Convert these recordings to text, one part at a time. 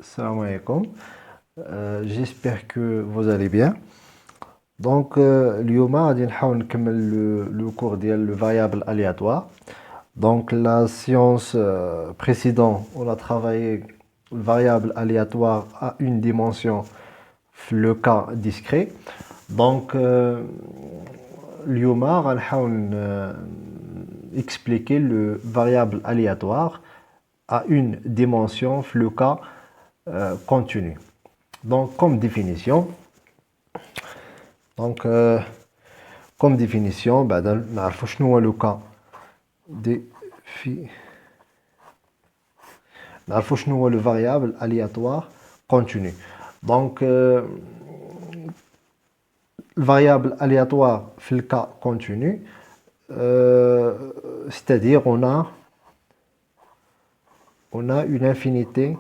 Salam alaikum. J'espère que vous allez bien. Donc, اليوم غادي نحاول نكمل le cours ديال le variable aléatoire. Donc, la séance précédente, on a travaillé le variable aléatoire à une dimension, le cas discret. Donc, اليوم غنحاول expliquer le variable aléatoire à une dimension, le cas continu. Donc, comme définition, comme définition, نعرفوا شنو هو le cas نعرفوا شنو هو le variable aléatoire continu. Donc, le variable aléatoire في le cas continu, c'est-à-dire on a une infinité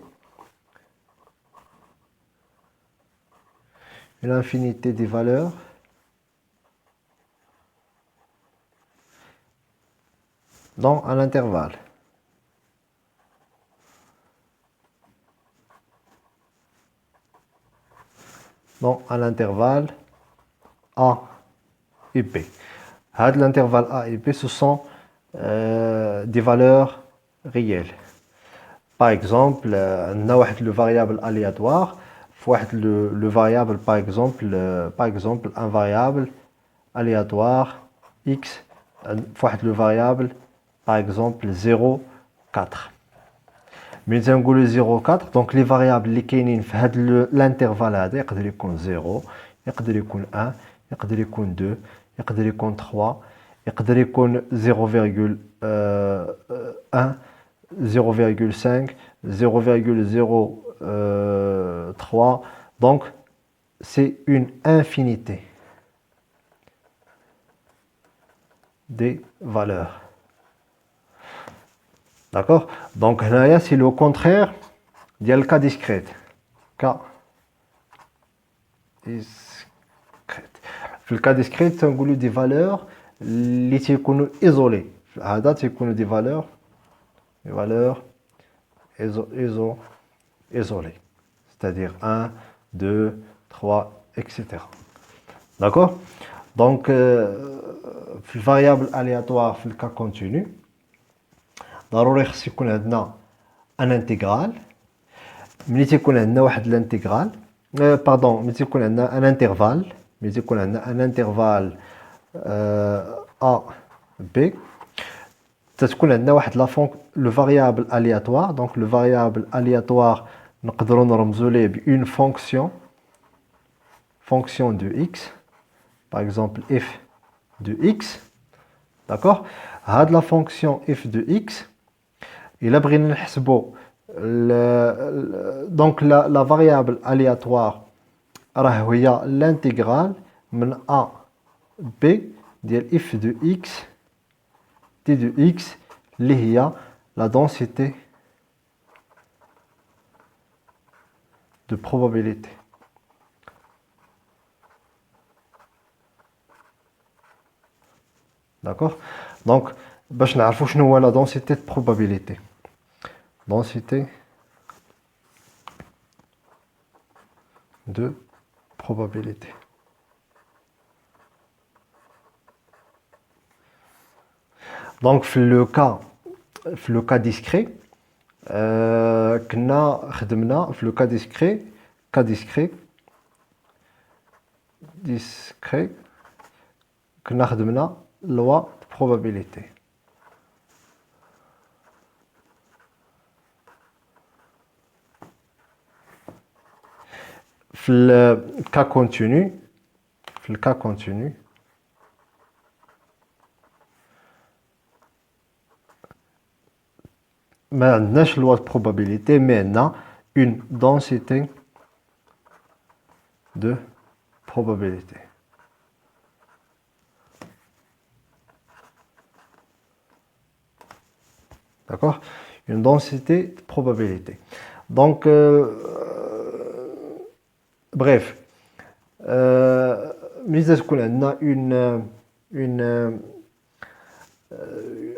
des valeurs dans un intervalle. Dans un intervalle A et B. L'intervalle A et B, ce sont des valeurs réelles. Par exemple, le variable aléatoire, le variable, par exemple, un variable aléatoire x, le variable, par exemple, 0, 4. Mais on a 0, 4, donc les variables qui sont dans l'intervalle, il peut être 0, il peut être 1, il peut être 2, il peut être 3, il peut être 0,1, 0,5, 0,03. Donc, c'est une infinité des valeurs. D'accord? Donc, là, c'est le contraire du cas discret. Cas discret. Dans le cas discret, on a des valeurs qui sont isolées. Des valeurs isolées. C'est-à-dire 1, 2, 3, etc. D'accord? Donc, variable aléatoire dans le cas continu, ضروري خص يكون عندنا ان انتغرال. ملي تيكون عندنا واحد الانتغرال ملي تيكون عندنا ان انترفال ا بي تتكون عندنا واحد لو فاريابل aléatoire. دونك لو فاريابل aléatoire نقدروا نرمزوا ليه بune fonction de x, par exemple f de x. D'accord? هاد la fonction f de x, il a بغينا نحسبوا donc la variable aléatoire راه هي l'intégrale من a b ديال f de x t de x اللي هي la densité de probabilité. D'accord? Donc, باش نعرفوا شنو هو la densité de probabilité. Densité de probabilité. Donc, le cas discret, le cas discret, كنا خدمنا loi de probabilité. Le cas continu, ما عندناش loi de probabilité, mais عندنا une densité de probabilité. D'accord? Une densité de probabilité. Donc, bref, ملي تكون عندنا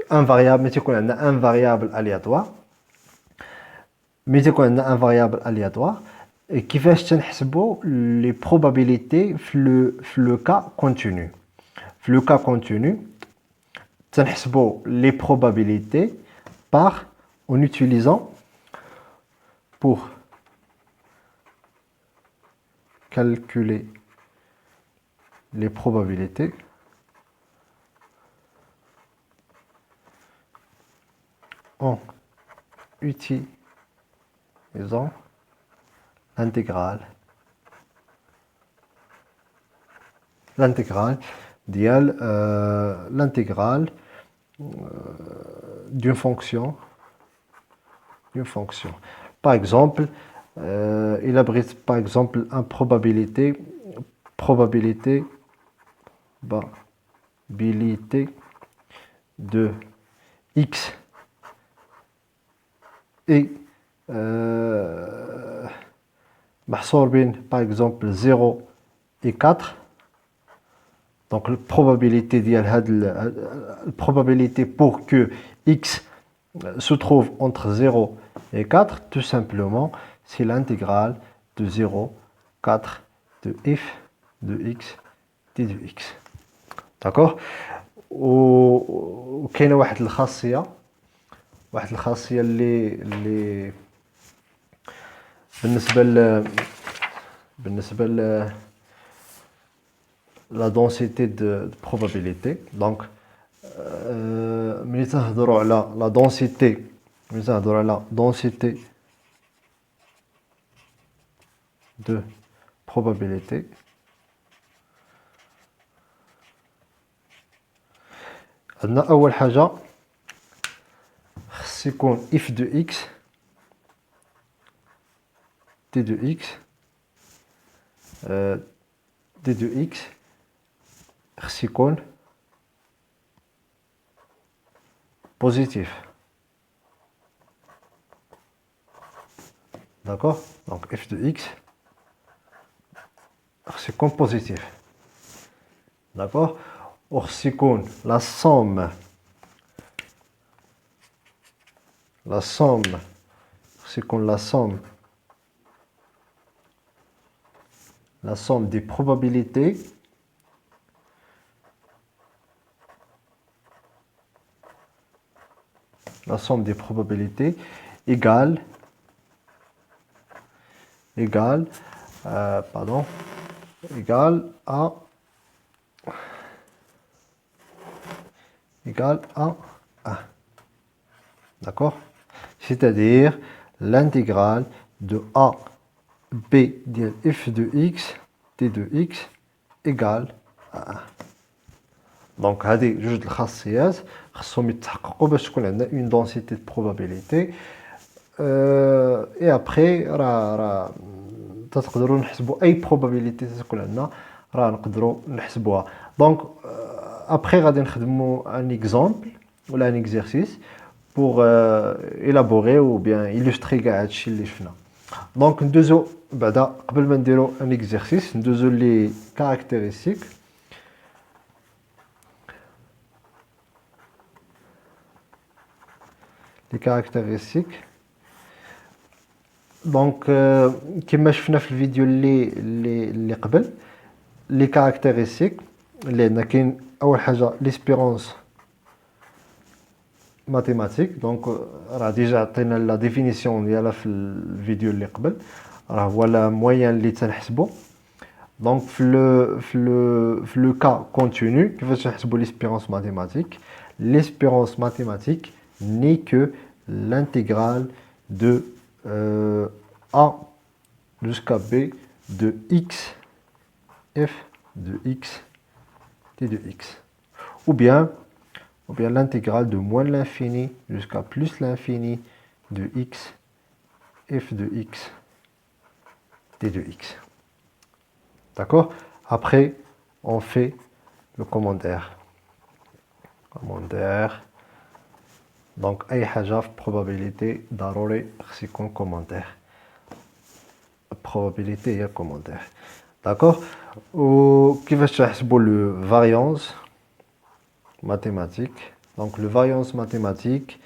un variable aléatoire, mais يكون عندنا un variable aléatoire et كيفاش تنحسبوا les probabilités في le cas continu. في le cas continu تنحسبوا les probabilités en utilisant pour calculer les probabilités en utilisant l'intégrale d'une fonction. Par exemple, il abrite par exemple une probabilité de x et par exemple 0 et 4. Donc la probabilité pour que x se trouve entre 0 et 4, tout simplement, c'est l'intégrale de 0, 4 de f de x d de x. D'accord. وكاينه واحد الخاصيه اللي بالنسبه la densité de probabilité. Donc ملي تنهضروا على la densité de probabilité, عندنا اول حاجه خص يكون f de x d de x d de x خص يكون positif. D'accord. Donc f de x خص يكون positif. D'accord. خص يكون la somme خص يكون la somme des probabilités égale à 1. D'accord. C'est-à-dire l'intégrale de a b de f de x d de x égale à 1. Donc هذه جوج الخاصيات خصهم يتحققوا باش تكون عندنا une densité de probabilité. Et après راه تقدروا نحسبوا اي probabilité تكون عندنا راه نقدروا نحسبوها. Donc après غادي نخدموا un exemple ولا un exercice pour élaborer ou bien illustrer كاع هادشي اللي شفنا. Donc ندوزو بعدا قبل ما نديرو un exercice ندوزو les caractéristiques. Les caractéristiques. Donc كما شفنا في الفيديو اللي قبل les caractéristiques اللي عندنا كاين اول حاجه l'espérance mathématique. Donc راه ديجا عطينا لا ديفينيسيون ديالها في الفيديو اللي قبل. راه هو لا موين اللي تنحسبو. Donc في le cas continu كيفاش نحسبوا l'espérance mathématique. L'espérance mathématique n'est que l'intégrale de a jusqu'à b de x f de x t de x, ou bien l'intégrale de moins l'infini jusqu'à plus l'infini de x f de x t de x. D'accord. Après on fait le commentaire. Donc اي حاجه في probabilité ضروري خص يكون commentaire. Probabilité هي commentaire. D'accord. وكيفاش تحسبوا le variance mathématique. Donc le variance mathématique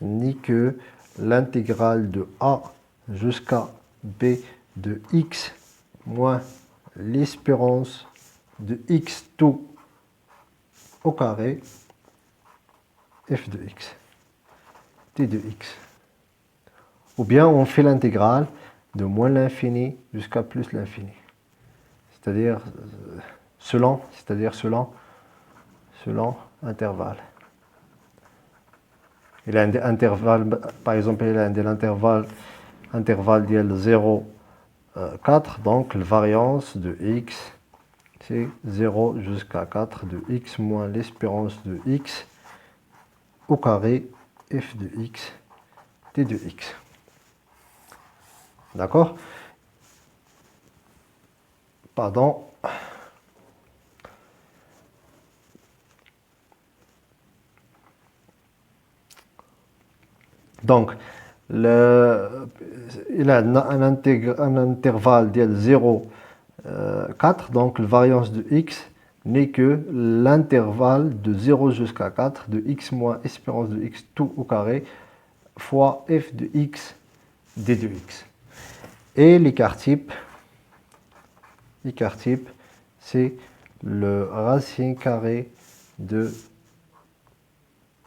n'est que l'intégrale de a jusqu'à b de x moins l'espérance de x tout au carré f de x, t de x. Ou bien on fait l'intégrale de moins l'infini jusqu'à plus l'infini. C'est-à-dire selon intervalle. Il a un intervalle, par exemple, il a l'intervalle de 0, 4, donc la variance de x, c'est 0 jusqu'à 4 de x moins l'espérance de x au carré f de x, t de x. D'accord? Pardon. Donc, il a un intervalle de 0, 4, donc la variance de x n'est que l'intervalle de 0 jusqu'à 4 de x moins espérance de x tout au carré fois f de x d de x. Et l'écart type, c'est le racine carrée de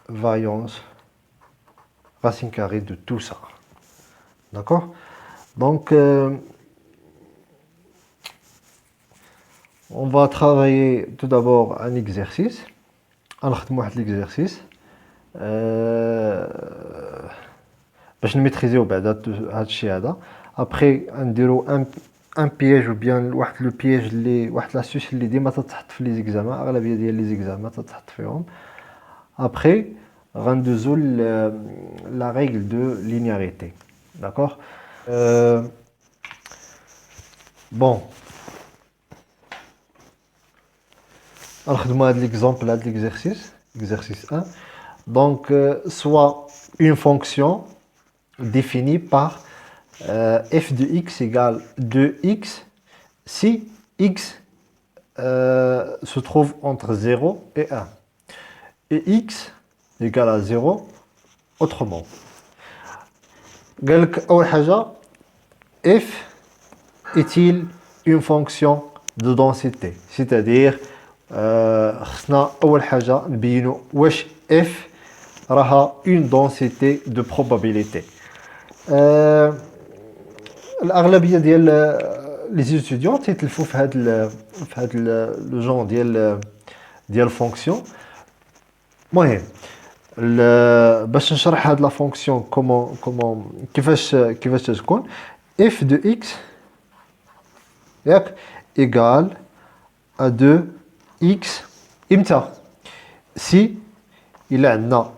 variance, racine carrée de tout ça. D'accord? Donc, on va travailler tout d'abord un exercice. Alors, l'exercice. باش نميتريزيو بعدا هذا الشيء هذا. Après نديرو ان بياج ou bien واحد لو بياج اللي واحد لاستوس اللي ديما تتحط في لي زيكزامان, اغلبيه ديال لي زيكزامان تتحط فيهم. Après غندوزو la règle de linéarité. D'accord? Bon. Alors, donne-moi l'exemple de l'exercice. Exercice 1. Donc, soit une fonction définie par f de x égale 2x si x se trouve entre 0 et 1. Et x égale à 0 autrement. F est-il une fonction de densité? C'est-à-dire, خصنا أول حاجة نبينو واش f راها une densité de probabilité. الأغلبية ديال لي étudiants تيتلفوا في هذا لو جون ديال فونكسيون. المهم باش نشرح هاد لا فونكسيون كيفاش تكون f de x ياك égal à 2x امتى si إلا عندنا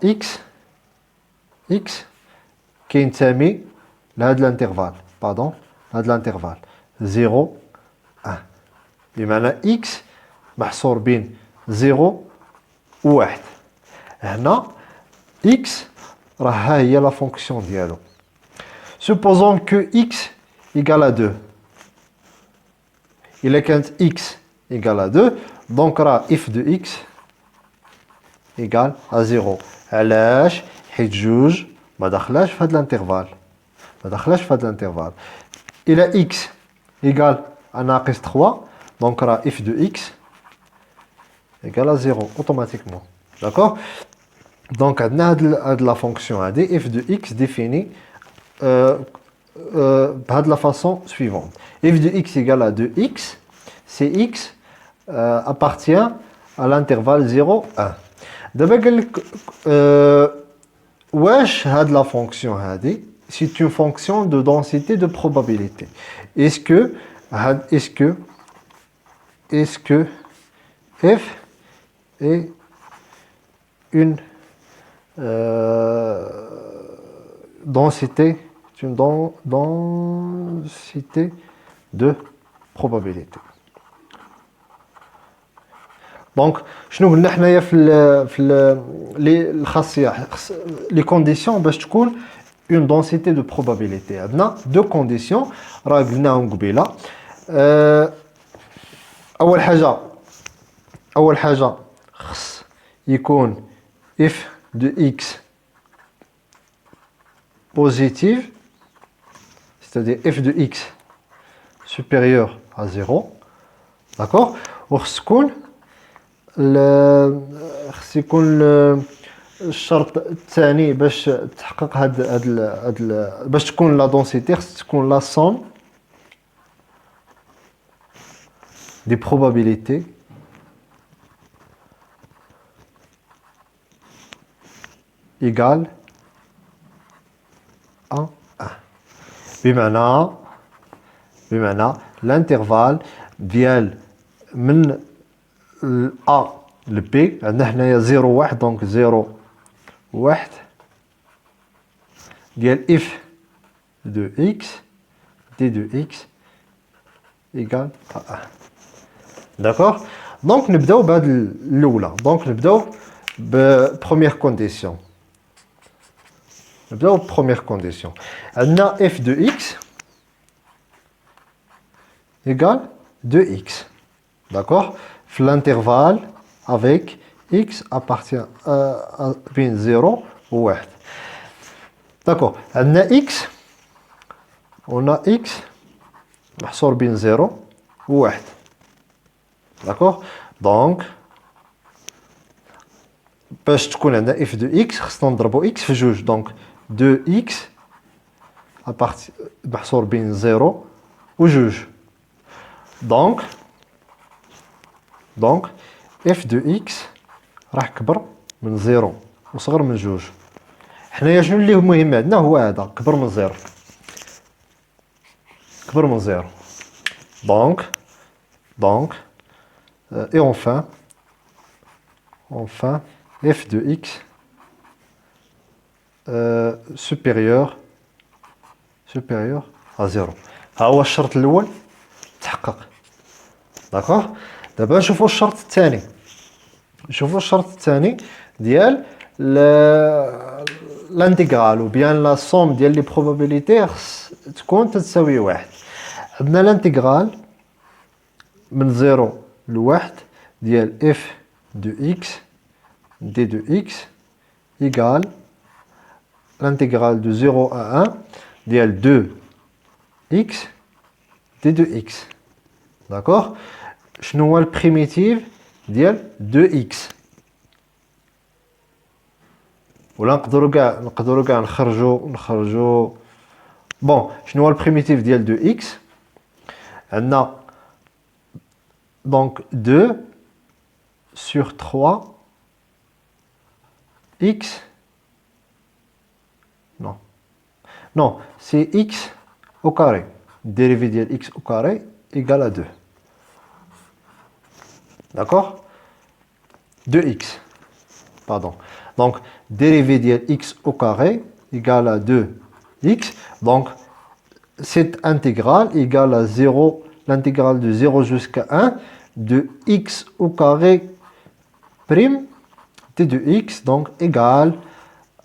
x كينتمي لهاد الانترفال هاد الانترفال 0 1 بمعنى x محصور بين 0 و 1. هنا x راه ها هي لا فونكسيون ديالو. supposons que x égale à 2. إلا كانت x égale à 2 donc راه f de x égale à 0. علاش؟ حيت جوج ما داخلاش في هاد الانترفال. إلا x égale à ناقص 3 donc راه f de x égale à 0 automatiquement. D'accord? Donc عندنا هاد la fonction هادي f de x définie بهاد la façon suivante. f de x égale à 2x si x appartient à l'intervalle 0 1. دابا قال لك واش هاد la fonction هادي c'est une fonction de densité de probabilité. Est-ce que f est une densité de probabilité. Donc, شنو قلنا حنايا في les conditions باش تكون une densité de probabilité. عندنا deux conditions راه قلناهم قبيله. أول حاجة خص يكون f de x positive c'est-à-dire f de x supérieur à 0. D'accord? وخص يكون الشرط الثاني باش تحقق باش تكون لا دونسيتي خص تكون لا somme des probabilités égale à 1. بمعنى l'intervalle ديال من A ل B عندنا هنايا 0 1 دونك 0 1 ديال f de x d de x égale à 1. D'accord? Donc نبداو بهاد الاولى. دونك نبداو ببروميير كونديسيون. نبداو ببروميير كونديسيون. عندنا f de x égale 2x. D'accord? L'intervalle avec x appartient à بين 0 و 1. D'accord. On a x محصور بين 0 و 1. D'accord? Donc باش تكون عندنا f de x خصنا نضربو x في جوج. Donc 2x محصور بين 0 و جوج. Donc f de x راح كبر من 0 وصغر من جوج. حنايا شنو اللي مهم عندنا هو هذا كبر من 0. كبر من 0. Donc et enfin f de x supérieur à 0. ها هو الشرط الاول تحقق. داكوغ. دابا نشوفوا الشرط الثاني. ديال l'intégral ou bien la somme ديال les probabilités تكون تساوي 1. عندنا l'intégral من 0 ل 1 ديال f de x d de x égale l'intégrale de 0 à 1 ديال 2x d de x. D'accord? شنو هو البريميتيف ديال 2x؟ ولا نقدروا كاع نخرجوا بون. شنو هو البريميتيف ديال 2x؟ عندنا donc 2 sur 3 x non c'est x au carré. Dérivé de x au carré égale à 2. D'accord? 2x. Pardon. Donc, dérivé de x au carré égale à 2x. Donc, cette intégrale égale à 0, l'intégrale de 0 jusqu'à 1 de x au carré prime d de x, donc égale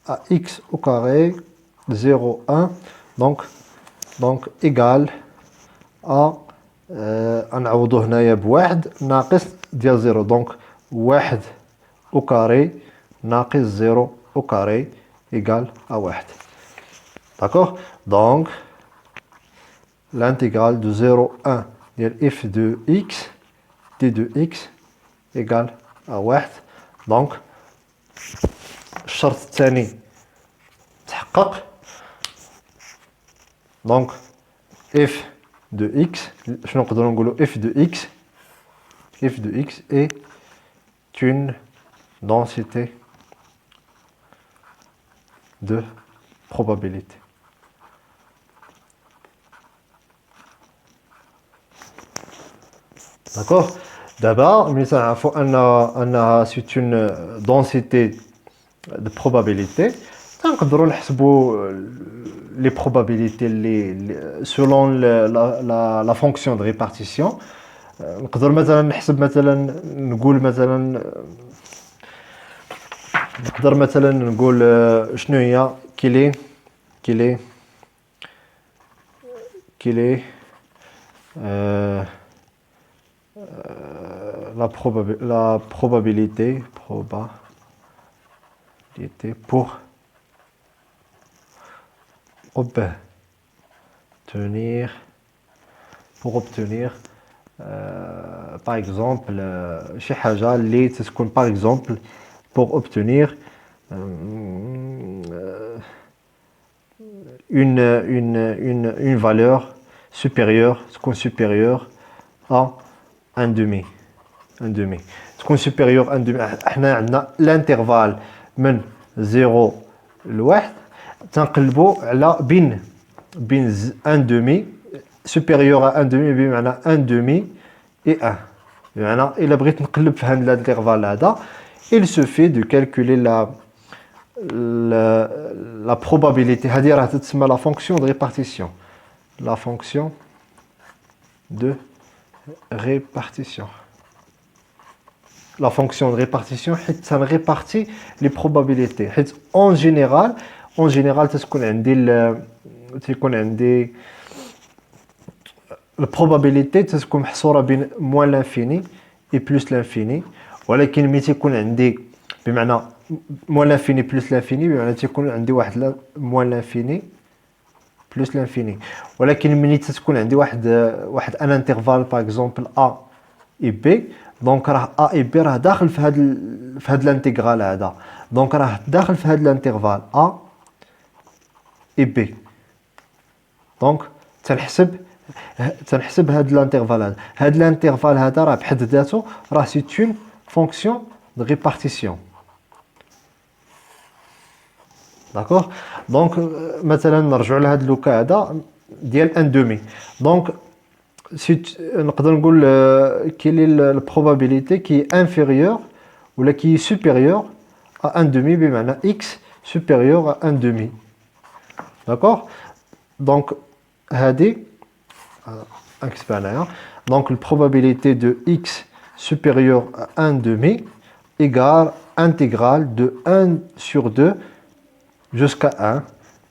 à x au carré 0, 1. Donc égale à نعوضو هنايا بواحد ناقص ديال 0. Donc 1 au carré ناقص 0 au carré égale à 1. D'accord? Donc l'intégrale de 0 1 ديال f de x d de x égale à 1. Donc الشرط الثاني تحقق. Donc f de x, je vais f de x est une densité de probabilité. D'accord? D'abord, c'est une densité de probabilité. نقدروا نحسبوا les probabilités selon la fonction de répartition. نقدر مثلا نحسب نقول شنو هي كيلي la probabilité pour obtenir obtenir par exemple chez Haja, par exemple pour obtenir une valeur supérieure, supérieure à un demi. Supérieur à un demi. L'intervalle من 0 ل 1 تنقلبوا على بين un demi supérieur à un demi بمعنى un demi et 1. بمعنى إلا بغيت نقلب في هذا l'intervalle هذا, il suffit de calculer la probabilité. هذه راه تسمى la fonction de répartition. La fonction de répartition. La fonction de répartition, ça répartit les probabilités. En général, تكون عندي la probabilité تكون محصورة بين moins l'infini et plus l'infini. ولكن ملي تكون عندي بمعنى moins l'infini plus l'infini بمعنى تكون عندي واحد moins l'infini plus l'infini. ولكن ملي تكون عندي واحد un intervalle par exemple a et b, دونك راه a et b راه داخل في هاد الانتغرال هذا. دونك راه داخل في هاد الانترفال a et b. دونك تنحسب هاد الانترفال هذا. هاد الانترفال هذا راه بحد ذاته راه سي اون فونكسيون دو ريبارتيسيون. داكوغ. دونك مثلا نرجعوا لهاد لوكا هذا ديال ان دومي. دونك نقدر نقول quelle est la probabilité qui est inférieure ou qui est supérieure à 1 demi بمعنى x supérieur à 1 demi. D'accord. Donc هذه donc la probabilité de x supérieur à 1 demi égale intégrale de 1 sur 2 jusqu'à 1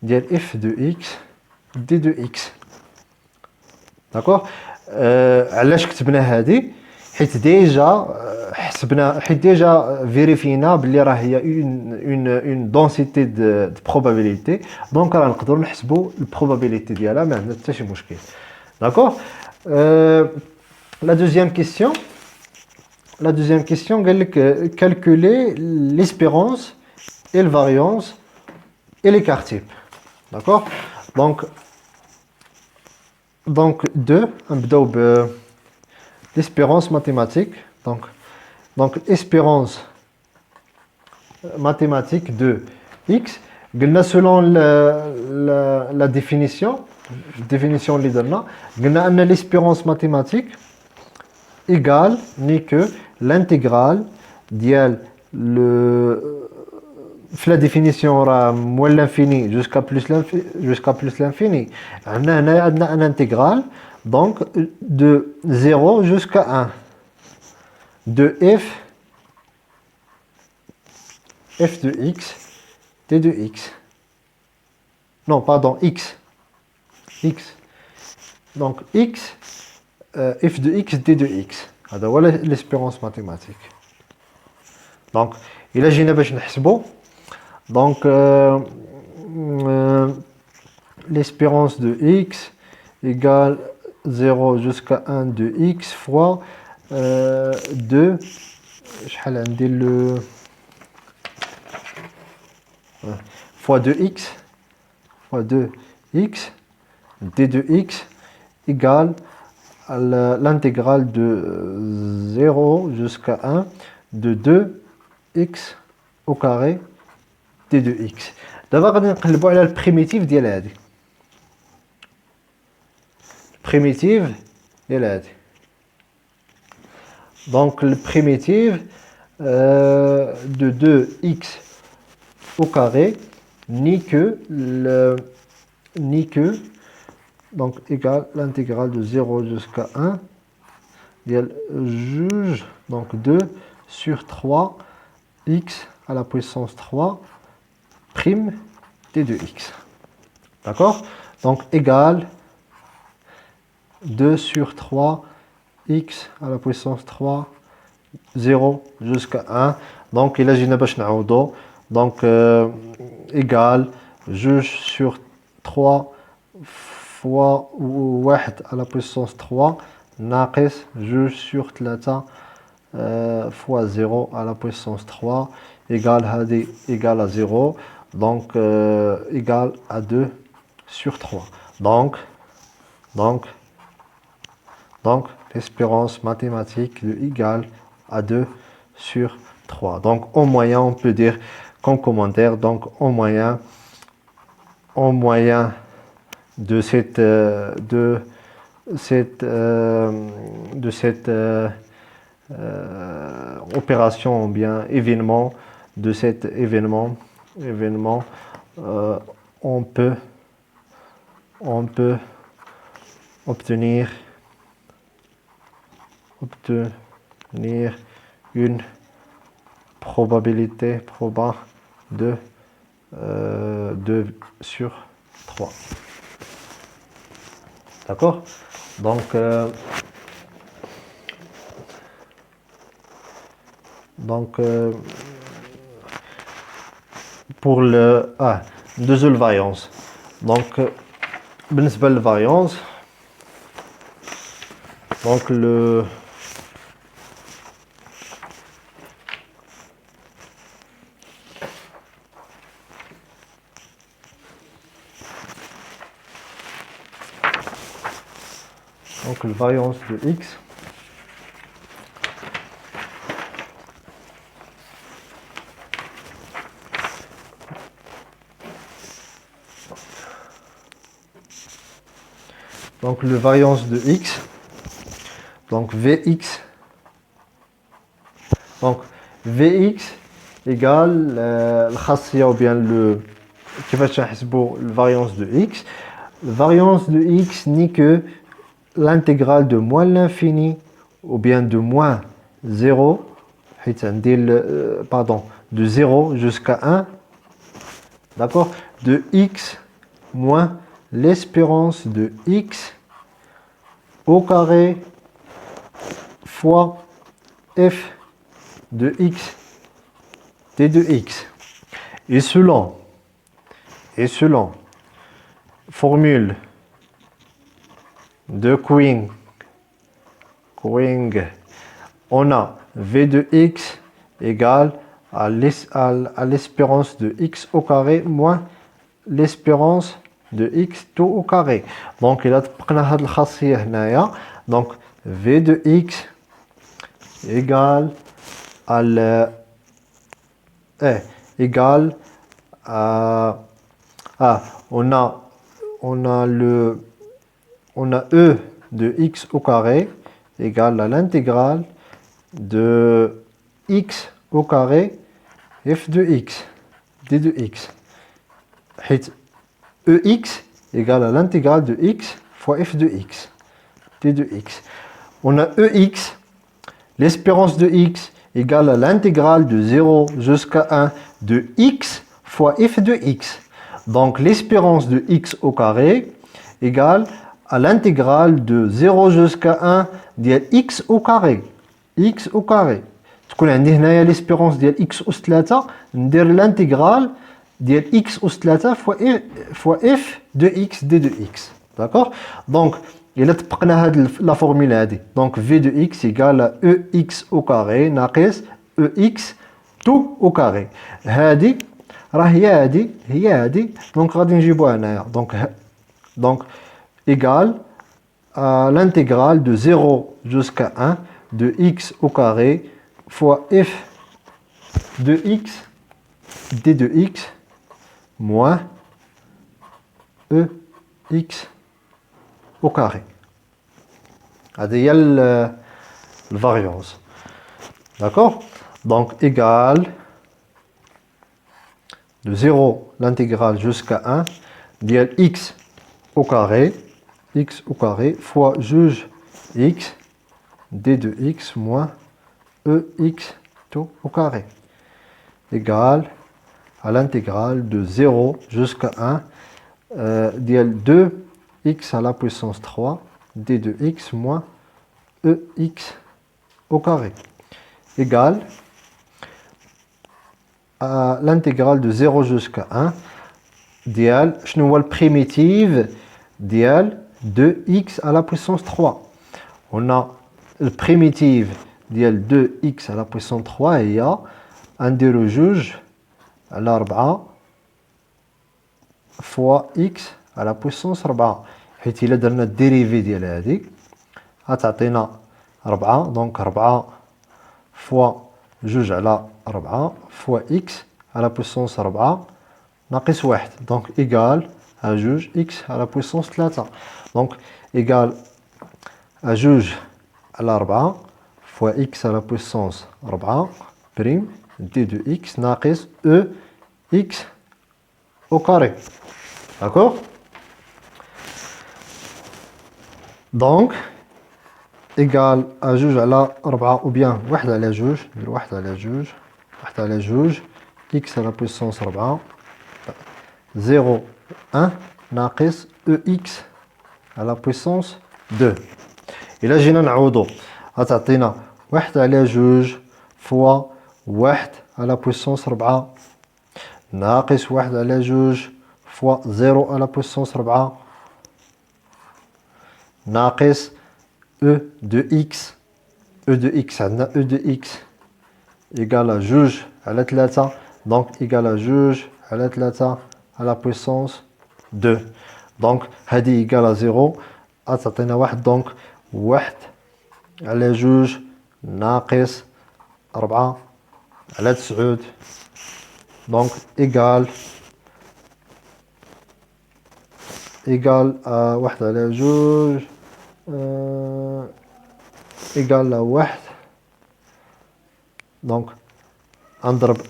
ديال f de x d de x. داكوغ. علاش كتبنا هذه؟ حيت ديجا فيريفينا بلي راه هي اون دونسيتي دو بروبابيليتي. دونك راه نقدروا نحسبوا البروبابيليتي ديالها ما عندنا حتى شي مشكل. داكوغ. لا دوزيام كيسيون قال لك calculer l'espérance et la variance et l'écart type. D'accord. Donc 2, نبداو ب l'espérance mathématique. Donc espérance mathématique de x. قلنا selon la définition اللي درنا قلنا ان l'espérance mathématique égale ni que l'intégrale ديال في la définition راه moins l'infini jusqu'à plus l'infini. هنا عندنا un intégral donc de 0 jusqu'à 1 de f de x t de x. Non, pardon, x. Donc x f de x d de x. هذا هو l'espérance mathématique. Donc إلا جينا باش نحسبو donc l'espérance de x égale 0 jusqu'à 1 de x fois 2 شحال عندي le fois 2x d de x égale l'intégrale de 0 jusqu'à 1 de 2x au carré d de x. دابا غادي نقلبوا على البريميتيف ديال هذه. primitive ديال هذه. Donc le primitive de 2x au carré ni que donc égale l'intégrale de 0 jusqu'à 1 ديال juge donc 2 sur 3 x à la puissance 3 prime d de x. D'accord. Donc égale 2 sur 3 x à la puissance 3 0 jusqu'à 1. Donc il a جينا باش نعوضو donc égale juge sur 3 fois 1 à la puissance 3 ناقص 2 sur 3 fois 0 à la puissance 3 égale à 0, donc égale à 2 sur 3. Donc l'espérance mathématique de égale à 2 sur 3. Donc en moyen, on peut dire comme commentaire, donc en moyen de cette opération ou bien événement, de cet événement, on peut obtenir une probabilité de 2 sur 3. D'accord? Donc pour le deuxième variance. Donc بالنسبة للفاريانس donc le variance de x donc le variance de x, donc Vx, égale الخاصية ou bien le كيفاش نحسبوا la variance de x. La variance de x n'est que l'intégrale de moins l'infini ou bien de moins 0 de 0 jusqu'à 1, d'accord, de x moins l'espérance de x au carré fois f de x t de x. Et selon formule de Quine, on a v de x égale à l'espérance de x au carré moins l'espérance de x tout au carré. Donc il a طبقنا هاد الخاصية هنايا. Donc v de x égale on a e de x au carré égale à l'intégrale de x au carré f de x d de x. Ex égale à l'intégrale de x fois f de x t de x. On a ex, l'espérance de x égale à l'intégrale de 0 jusqu'à 1 de x fois f de x. Donc l'espérance de x au carré égale à l'intégrale de 0 jusqu'à 1 de x au carré. x au carré. تكون عندي هنايا l'espérance ديال x أس 3 ندير l'intégrale ديال x أس 3 fois f de x d de x. D'accord? Donc إلا طبقنا هاد la formule هادي. Donc v de x égale à ex au carré ناقص ex tout au carré. هادي راه هي هادي دونك غادي نجيبوها هنايا. Donc égale à l'intégrale de 0 jusqu'à 1 de x au carré fois f de x d de x moins ex au carré. هذه هي الفاريانس. D'accord? Donc égale de 0 l'intégrale jusqu'à 1 ديال x au carré fois juge x d de x moins ex tout au carré égale à l'intégrale de 0 jusqu'à 1 ديال 2x à la puissance 3 d de x moins ex au carré égale à l'intégrale de 0 jusqu'à 1 ديال شنو هو البريميتيف ديال 2x à la puissance 3. On a le primitive ديال 2x à la puissance 3 هي نديرو جوج على 4 fois x à la puissance 4 حيت إلا درنا الديريفي ديال هادي غتعطينا 4 دونك 4 fois جوج على 4 fois x à la puissance 4 ناقص 1 دونك égal à جوج x à la puissance 3 دونك égal à جوج على 4 fois x à la puissance 4 prime d de x ناقص e x au carré. D'accord? Donc égal à جوج على 4 ou bien 1 على جوج ندير 1 على جوج 1 على جوج x à la puissance 4 0 1 ناقص ex à la puissance 2. إلا جينا نعوضو غتعطينا 1 على جوج فوا 1 à la puissance 4 ناقص 1 على جوج فوا 0 à la puissance 4 ناقص e de x e de x عندنا e de x égal à جوج على 3 donc égal à جوج على 3 à la puissance 2 donc هذه égal à 0 غتعطينا 1 donc 1 على جوج ناقص 4 على 9 donc égal à 1 على جوج égal à 1 donc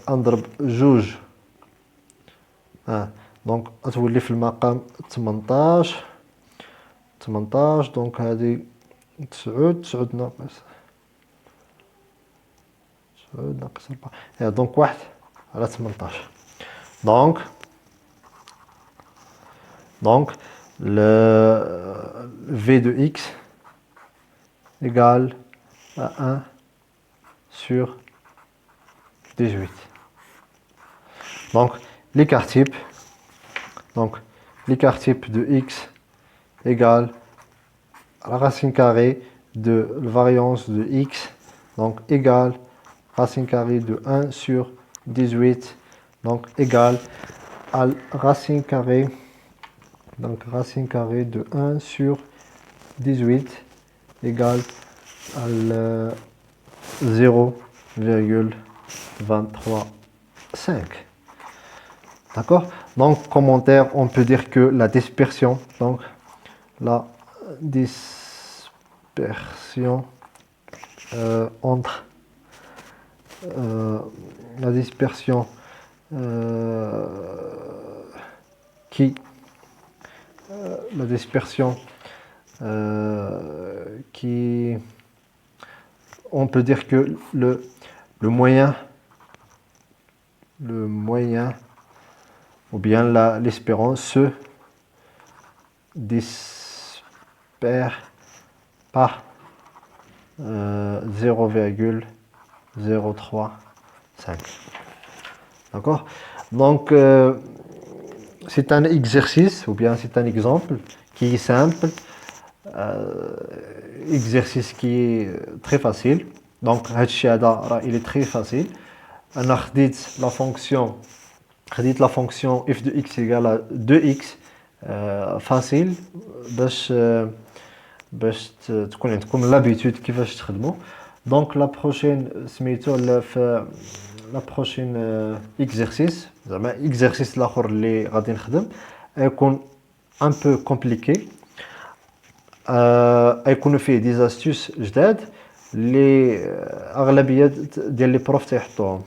نضرب جوج دونك غتولي في المقام 18 دونك هذه 9 ناقص 4 دونك 1 على 18 donc le v de x égale à 1 sur 18. Donc l'écart type de x égale à la racine carrée de la variance de x, donc égale racine carrée de 1 sur 18, donc égale à la racine carrée de 1 sur 18 égale à 0,235. D'accord? Donc, commentaire, on peut dire que la dispersion, entre la dispersion qui on peut dire que le moyen ou bien l'espérance se disperse par 0,035. D'accord? Donc c'est un exercice ou bien c'est un exemple qui est simple, exercice qui est très facile. Donc il est très facile. On a la fonction f de x égale à 2x facile باش تكون عندكم l'habitude كيفاش تخدموا. Donc la prochaine exercice زعما exercice الاخر اللي غادي نخدم يكون un peu compliqué, يكونوا فيه دي astuces جداد اللي اغلبيه ديال لي بروف تيحطوهم.